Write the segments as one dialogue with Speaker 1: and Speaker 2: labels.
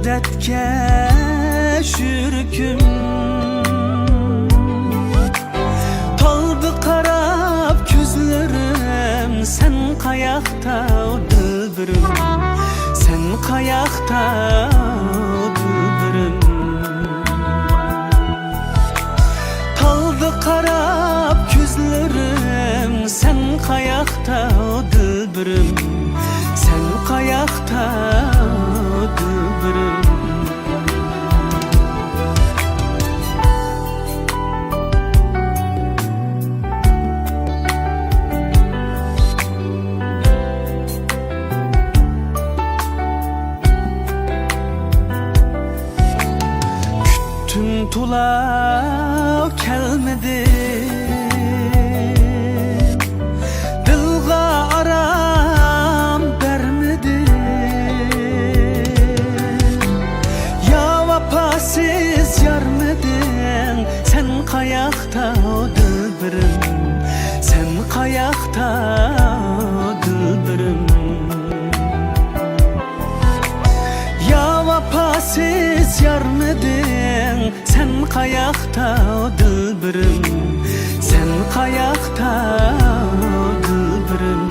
Speaker 1: müddetke şürküm Toldu qarab küzlerim Sen qayaqta dilbirim Sen qayaqta dilbirim Toldu qarab küzlerim Sen qayaqta dilbirim Sen qayaqta dilbirim Küttüm tula kelmedi Dilga aram bermedi Ya vapasiz yarmedin Sen qayaqta dilbirim Sen qayaqta dilbirim Ya vapasiz yarmedin Sen qayaqta dilbirim Sen qayaqta dilbirim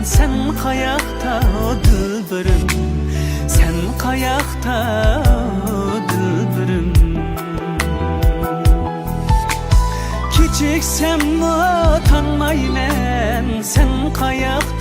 Speaker 1: Sen qayaqta dilbirim Sen qayaqta dilbirim Kichiksem tanmayman Sen qayaqta